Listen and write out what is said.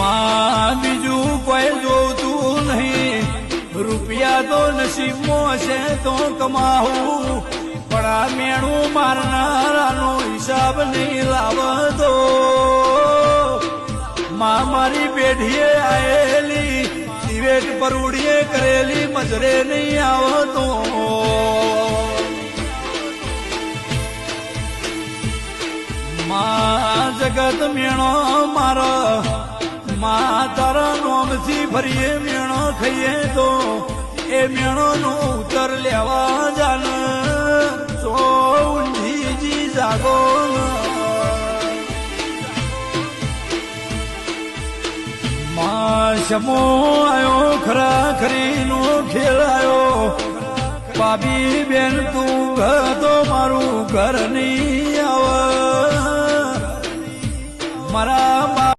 માં બીજું કોઈ જોતું નહીં, રૂપિયા તો નસીબમાં છે તો કમાવું, પણ આ મેણું મારનારાનો હિસાબ નહીં લાવતો. માં મારી પેઢીએ આયેલી દિવેટ પરુડીએ કરેલી મજરે નહીં આવતો. માં જગત મેણો મારો, માં તારા નોમથી ફરીએ મેણો ખાઈએ તો એ મેણો નો ઉત્તર લેવા જાન સો ઊંધીજી જાગો. માં શમો આયો ખરા ખરીનો ખેલાયો, ભાભી બેન તું ઘર તો મારું ઘર નહીં આવે. મારા